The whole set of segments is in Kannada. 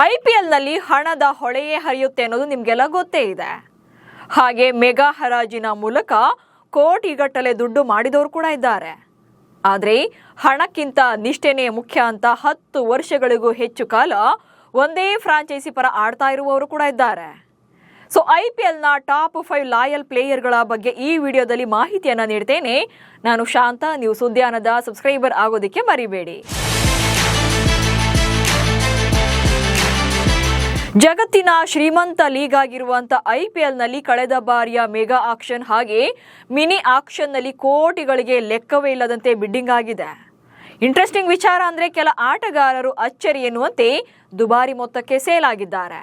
ಐಪಿಎಲ್ನಲ್ಲಿ ಹಣದ ಹೊಳೆಯೇ ಹರಿಯುತ್ತೆ ಅನ್ನೋದು ನಿಮಗೆಲ್ಲ ಗೊತ್ತೇ ಇದೆ. ಹಾಗೆ ಮೆಗಾ ಹರಾಜಿನ ಮೂಲಕ ಕೋಟಿಗಟ್ಟಲೆ ದುಡ್ಡು ಮಾಡಿದವರು ಕೂಡ ಇದ್ದಾರೆ. ಆದರೆ ಹಣಕ್ಕಿಂತ ನಿಷ್ಠೆನೇ ಮುಖ್ಯ ಅಂತ 10 ವರ್ಷಗಳಿಗೂ ಹೆಚ್ಚು ಕಾಲ ಒಂದೇ ಫ್ರಾಂಚೈಸಿ ಪರ ಆಡ್ತಾ ಇರುವವರು ಕೂಡ ಇದ್ದಾರೆ. ಸೊ ಐಪಿಎಲ್ನ ಟಾಪ್ 5 ಲಾಯಲ್ ಪ್ಲೇಯರ್ಗಳ ಬಗ್ಗೆ ಈ ವಿಡಿಯೋದಲ್ಲಿ ಮಾಹಿತಿಯನ್ನು ನೀಡ್ತೇನೆ. ನಾನು ಶಾಂತ. ನೀವು ಸುದ್ದಿಯಾನದ ಸಬ್ಸ್ಕ್ರೈಬರ್ ಆಗೋದಕ್ಕೆ ಮರಿಬೇಡಿ. ಜಗತ್ತಿನ ಶ್ರೀಮಂತ ಲೀಗ್ ಆಗಿರುವಂಥ ಐಪಿಎಲ್ನಲ್ಲಿ ಕಳೆದ ಬಾರಿಯ ಮೆಗಾ ಆಕ್ಷನ್ ಹಾಗೆ ಮಿನಿ ಆಕ್ಷನ್ನಲ್ಲಿ ಕೋಟಿಗಳಿಗೆ ಲೆಕ್ಕವೇ ಇಲ್ಲದಂತೆ ಬಿಡ್ಡಿಂಗ್ ಆಗಿದೆ. ಇಂಟ್ರೆಸ್ಟಿಂಗ್ ವಿಚಾರ ಅಂದರೆ ಕೆಲ ಆಟಗಾರರು ಅಚ್ಚರಿ ಎನ್ನುವಂತೆ ದುಬಾರಿ ಮೊತ್ತಕ್ಕೆ ಸೇಲ್ ಆಗಿದ್ದಾರೆ.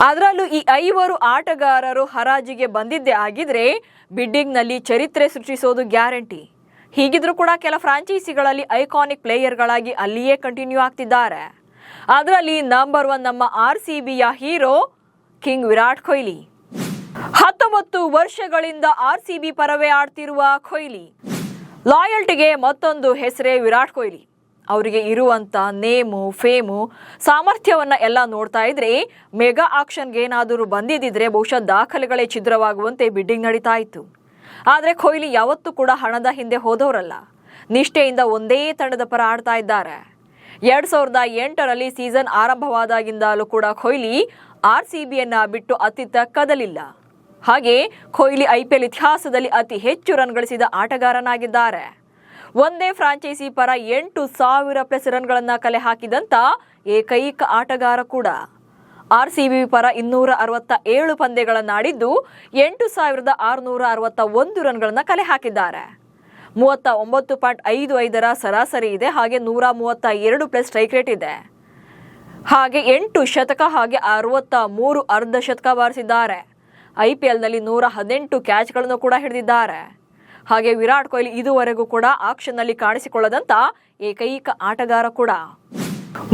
ಅದರಲ್ಲೂ ಈ 5 ಆಟಗಾರರು ಹರಾಜಿಗೆ ಬಂದಿದ್ದೇ ಆಗಿದ್ರೆ ಬಿಡ್ಡಿಂಗ್ನಲ್ಲಿ ಚರಿತ್ರೆ ಸೃಷ್ಟಿಸೋದು ಗ್ಯಾರಂಟಿ. ಹೀಗಿದ್ರೂ ಕೂಡ ಕೆಲ ಫ್ರಾಂಚೈಸಿಗಳಲ್ಲಿ ಐಕಾನಿಕ್ ಪ್ಲೇಯರ್ಗಳಾಗಿ ಅಲ್ಲಿಯೇ ಕಂಟಿನ್ಯೂ ಆಗ್ತಿದ್ದಾರೆ. ಅದರಲ್ಲಿ ನಂಬರ್ 1 ನಮ್ಮ RCBಯ ಹೀರೋ ಕಿಂಗ್ ವಿರಾಟ್ ಕೊಹ್ಲಿ. 19 ವರ್ಷಗಳಿಂದ RCB ಪರವೇ ಆಡ್ತಿರುವ ಕೊಹ್ಲಿ ಲಾಯಲ್ಟಿಗೆ ಮತ್ತೊಂದು ಹೆಸರೇ ವಿರಾಟ್ ಕೊಹ್ಲಿ. ಅವರಿಗೆ ಇರುವಂಥ ನೇಮು, ಫೇಮು, ಸಾಮರ್ಥ್ಯವನ್ನ ಎಲ್ಲ ನೋಡ್ತಾ ಇದ್ರೆ ಮೆಗಾ ಆಕ್ಷನ್ಗೆ ಏನಾದರೂ ಬಂದಿದ್ದಿದ್ರೆ ಬಹುಶಃ ದಾಖಲೆಗಳೇ ಛಿದ್ರವಾಗುವಂತೆ ಬಿಡ್ಡಿಂಗ್ ನಡೀತಾ ಇತ್ತು. ಆದರೆ ಕೊಹ್ಲಿ ಯಾವತ್ತೂ ಕೂಡ ಹಣದ ಹಿಂದೆ ಹೋದವರಲ್ಲ. ನಿಷ್ಠೆಯಿಂದ ಒಂದೇ ತಂಡದ ಪರ ಆಡ್ತಾ ಇದ್ದಾರೆ. 2008ರಲ್ಲಿ ಸೀಸನ್ ಆರಂಭವಾದಾಗಿಂದಲೂ ಕೂಡ ಕೊಹ್ಲಿ RCBಯನ್ನ ಬಿಟ್ಟು ಅತ್ತಿತ್ತ ಕದಲಿಲ್ಲ. ಹಾಗೆ ಕೊಹ್ಲಿ IPL ಇತಿಹಾಸದಲ್ಲಿ ಅತಿ ಹೆಚ್ಚು ರನ್ ಗಳಿಸಿದ ಆಟಗಾರನಾಗಿದ್ದಾರೆ. ಒಂದೇ ಫ್ರಾಂಚೈಸಿ ಪರ 8,000+ ರನ್ಗಳನ್ನು ಕಲೆ ಹಾಕಿದಂಥ ಏಕೈಕ ಆಟಗಾರ ಕೂಡ. RCB ಪರ 267 ಪಂದ್ಯಗಳನ್ನಾಡಿದ್ದು 8,661 ರನ್ಗಳನ್ನು ಕಲೆ ಹಾಕಿದ್ದಾರೆ. 39.55ರ ಸರಾಸರಿ ಇದೆ. ಹಾಗೆ 132+ ಸ್ಟ್ರೈಕ್ ರೇಟ್ ಇದೆ. ಹಾಗೆ 8 ಶತಕ ಹಾಗೆ 63 ಅರ್ಧ ಶತಕ ಬಾರಿಸಿದ್ದಾರೆ. IPLನಲ್ಲಿ 118 ಕ್ಯಾಚ್ಗಳನ್ನು ಕೂಡ ಹಿಡಿದಿದ್ದಾರೆ. ಹಾಗೆ ವಿರಾಟ್ ಕೊಹ್ಲಿ ಇದುವರೆಗೂ ಕೂಡ ಆಕ್ಷನ್ನಲ್ಲಿ ಕಾಣಿಸಿಕೊಳ್ಳದಂತ ಏಕೈಕ ಆಟಗಾರ ಕೂಡ.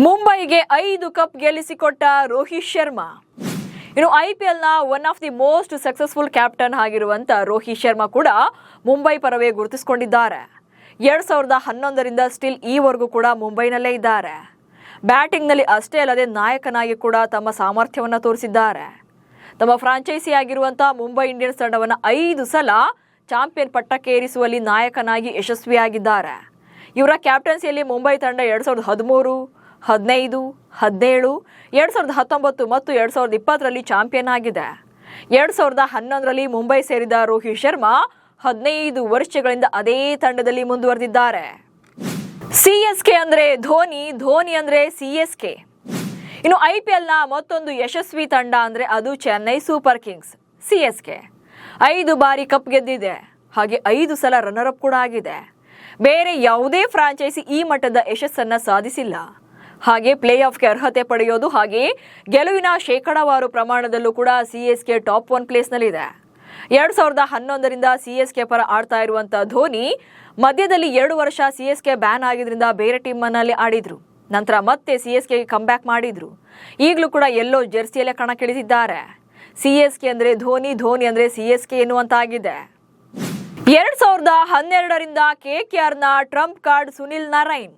ಮುಂಬೈಗೆ 5 ಕಪ್ ಗೆಲ್ಲಿಸಿಕೊಟ್ಟ ರೋಹಿತ್ ಶರ್ಮಾ. ಇನ್ನು IPLನ one of the most successful captain ಆಗಿರುವಂಥ ರೋಹಿತ್ ಶರ್ಮಾ ಕೂಡ ಮುಂಬೈ ಪರವೇ ಗುರುತಿಸಿಕೊಂಡಿದ್ದಾರೆ. 2011ರಿಂದ ಸ್ಟಿಲ್ ಈವರೆಗೂ ಕೂಡ ಮುಂಬೈನಲ್ಲೇ ಇದ್ದಾರೆ. ಬ್ಯಾಟಿಂಗ್ನಲ್ಲಿ ಅಷ್ಟೇ ಅಲ್ಲದೆ ನಾಯಕನಾಗಿ ಕೂಡ ತಮ್ಮ ಸಾಮರ್ಥ್ಯವನ್ನು ತೋರಿಸಿದ್ದಾರೆ. ತಮ್ಮ ಫ್ರಾಂಚೈಸಿ ಆಗಿರುವಂಥ ಮುಂಬೈ ಇಂಡಿಯನ್ಸ್ ತಂಡವನ್ನು 5 ಸಲ ಚಾಂಪಿಯನ್ ಪಟ್ಟಕ್ಕೆ ಏರಿಸುವಲ್ಲಿ ನಾಯಕನಾಗಿ ಯಶಸ್ವಿಯಾಗಿದ್ದಾರೆ. ಇವರ ಕ್ಯಾಪ್ಟನ್ಸಿಯಲ್ಲಿ ಮುಂಬೈ ತಂಡ 2013, 15, 17, 2019 ಮತ್ತು 2020ರಲ್ಲಿ ಚಾಂಪಿಯನ್ ಆಗಿದೆ. 2011ರಲ್ಲಿ ಮುಂಬೈ ಸೇರಿದ ರೋಹಿತ್ ಶರ್ಮಾ 15 ವರ್ಷಗಳಿಂದ ಅದೇ ತಂಡದಲ್ಲಿ ಮುಂದುವರೆದಿದ್ದಾರೆ. CSK ಅಂದ್ರೆ ಧೋನಿ, ಧೋನಿ ಅಂದ್ರೆ CSK. ಇನ್ನು IPLನ ಮತ್ತೊಂದು ಯಶಸ್ವಿ ತಂಡ ಅಂದ್ರೆ ಅದು ಚೆನ್ನೈ ಸೂಪರ್ ಕಿಂಗ್ಸ್ CSK. 5 ಬಾರಿ ಕಪ್ ಗೆದ್ದಿದೆ. ಹಾಗೆ 5 ಸಲ ರನ್ನರ್ ಅಪ್ ಕೂಡ ಆಗಿದೆ. ಬೇರೆ ಯಾವುದೇ ಫ್ರಾಂಚೈಸಿ ಈ ಮಟ್ಟದ ಯಶಸ್ಸನ್ನ ಸಾಧಿಸಿಲ್ಲ. ಹಾಗೆ ಪ್ಲೇ ಆಫ್ಗೆ ಅರ್ಹತೆ ಪಡೆಯೋದು ಹಾಗೆ ಗೆಲುವಿನ ಶೇಕಡಾವಾರು ಪ್ರಮಾಣದಲ್ಲೂ ಕೂಡ CSK ಟಾಪ್ 1 ಪ್ಲೇಸ್ನಲ್ಲಿದೆ. 2011ರಿಂದ CSK ಪರ ಆಡ್ತಾ ಇರುವಂಥ ಧೋನಿ ಮಧ್ಯದಲ್ಲಿ 2 ವರ್ಷ CSK ಬ್ಯಾನ್ ಆಗಿದ್ರಿಂದ ಬೇರೆ ಟೀಮ್ನಲ್ಲಿ ಆಡಿದ್ರು. ನಂತರ ಮತ್ತೆ CSKಗೆ ಕಮ್ಬ್ಯಾಕ್ ಮಾಡಿದ್ರು. ಈಗಲೂ ಕೂಡ ಎಲ್ಲೋ ಜೆರ್ಸಿಯಲ್ಲೇ ಕಣಕ್ಕಿಳಿದಿದ್ದಾರೆ. CSK ಅಂದರೆ ಧೋನಿ, ಧೋನಿ ಅಂದರೆ CSK ಎನ್ನುವಂತಾಗಿದೆ. 2012ರಿಂದ KKRನ ಟ್ರಂಪ್ ಕಾರ್ಡ್ ಸುನಿಲ್ ನಾರಾಯಣ್.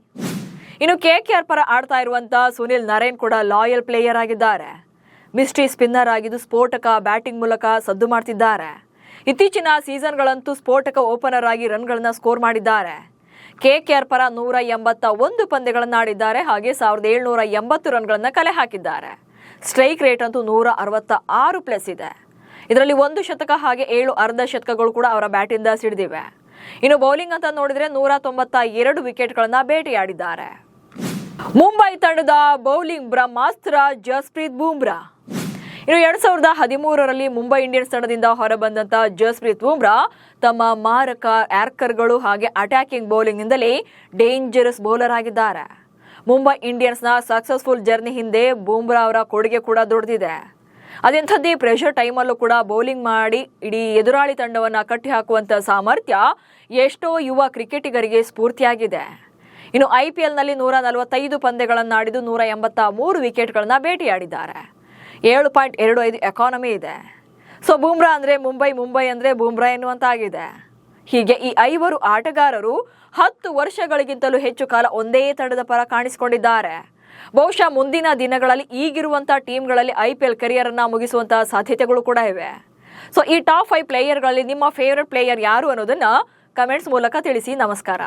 ಇನ್ನು KKR ಪರ ಆಡ್ತಾ ಇರುವಂಥ ಸುನಿಲ್ ನಾರಾಯಣ್ ಕೂಡ ಲಾಯಲ್ ಪ್ಲೇಯರ್ ಆಗಿದ್ದಾರೆ. ಮಿಸ್ಟ್ರಿ ಸ್ಪಿನ್ನರ್ ಆಗಿದ್ದು ಸ್ಫೋಟಕ ಬ್ಯಾಟಿಂಗ್ ಮೂಲಕ ಸದ್ದು ಮಾಡ್ತಿದ್ದಾರೆ. ಇತ್ತೀಚಿನ ಸೀಸನ್ಗಳಂತೂ ಸ್ಫೋಟಕ ಓಪನರ್ ಆಗಿ ರನ್ಗಳನ್ನು ಸ್ಕೋರ್ ಮಾಡಿದ್ದಾರೆ. KKR ಪರ 181 ಪಂದ್ಯಗಳನ್ನು ಆಡಿದ್ದಾರೆ. ಹಾಗೆ 1780 ರನ್ಗಳನ್ನು ಕಲೆ ಹಾಕಿದ್ದಾರೆ. ಸ್ಟ್ರೈಕ್ ರೇಟ್ ಅಂತೂ 166+ ಇದೆ. ಇದರಲ್ಲಿ 1 ಶತಕ ಹಾಗೆ 7 ಅರ್ಧ ಶತಕಗಳು ಕೂಡ ಅವರ ಬ್ಯಾಟಿಂದ ಸಿಡಿದಿವೆ. ಇನ್ನು ಬೌಲಿಂಗ್ ಅಂತ ನೋಡಿದ್ರೆ 192 ವಿಕೆಟ್ಗಳನ್ನು ಬೇಟೆಯಾಡಿದ್ದಾರೆ. ಮುಂಬೈ ತಂಡದ ಬೌಲಿಂಗ್ ಬ್ರಹ್ಮಾಸ್ತ್ರ ಜಸ್ಪ್ರೀತ್ ಬೂಮ್ರಾ. ಇನ್ನು 2013ರಲ್ಲಿ ಮುಂಬೈ ಇಂಡಿಯನ್ಸ್ ತಂಡದಿಂದ ಹೊರಬಂದಂತ ಜಸ್ಪ್ರೀತ್ ಬೂಮ್ರಾ ತಮ್ಮ ಮಾರಕ ಯಾರ್ಕರ್ಗಳು ಹಾಗೆ ಅಟ್ಯಾಕಿಂಗ್ ಬೌಲಿಂಗ್ನಿಂದಲೇ ಡೇಂಜರಸ್ ಬೌಲರ್ ಆಗಿದ್ದಾರೆ. ಮುಂಬೈ ಇಂಡಿಯನ್ಸ್ನ ಸಕ್ಸಸ್ಫುಲ್ ಜರ್ನಿ ಹಿಂದೆ ಬೂಮ್ರಾ ಅವರ ಕೊಡುಗೆ ಕೂಡ ದೊಡ್ಡದಿದೆ. ಅದೆಂಥದ್ದೇ ಪ್ರೆಷರ್ ಟೈಮಲ್ಲೂ ಕೂಡ ಬೌಲಿಂಗ್ ಮಾಡಿ ಇಡೀ ಎದುರಾಳಿ ತಂಡವನ್ನು ಕಟ್ಟಿ ಹಾಕುವಂಥ ಸಾಮರ್ಥ್ಯ ಎಷ್ಟೋ ಯುವ ಕ್ರಿಕೆಟಿಗರಿಗೆ ಸ್ಫೂರ್ತಿಯಾಗಿದೆ. ಇನ್ನು IPLನಲ್ಲಿ 145 ಪಂದ್ಯಗಳನ್ನಾಡಿದ್ದು 183 ವಿಕೆಟ್ಗಳನ್ನು ಬೇಟೆಯಾಡಿದ್ದಾರೆ. 7.25 ಎಕಾನಮಿ ಇದೆ. ಸೊ ಬೂಮ್ರಾ ಅಂದರೆ ಮುಂಬೈ, ಮುಂಬೈ ಅಂದರೆ ಬೂಮ್ರಾ ಎನ್ನುವಂತಾಗಿದೆ. ಹೀಗೆ ಈ 5 ಆಟಗಾರರು 10 ವರ್ಷಗಳಿಗಿಂತಲೂ ಹೆಚ್ಚು ಕಾಲ ಒಂದೇ ತಂಡದ ಪರ ಕಾಣಿಸಿಕೊಂಡಿದ್ದಾರೆ. ಬಹುಶಃ ಮುಂದಿನ ದಿನಗಳಲ್ಲಿ ಈಗಿರುವಂತಹ ಟೀಮ್ಗಳಲ್ಲಿ IPL ಕರಿಯರ್ ಅನ್ನ ಮುಗಿಸುವಂತಹ ಸಾಧ್ಯತೆಗಳು ಕೂಡ ಇವೆ. ಸೊ ಈ ಟಾಪ್ 5 ಪ್ಲೇಯರ್ಗಳಲ್ಲಿ ನಿಮ್ಮ ಫೇವರೆಟ್ ಪ್ಲೇಯರ್ ಯಾರು ಅನ್ನೋದನ್ನ ಕಮೆಂಟ್ಸ್ ಮೂಲಕ ತಿಳಿಸಿ. ನಮಸ್ಕಾರ.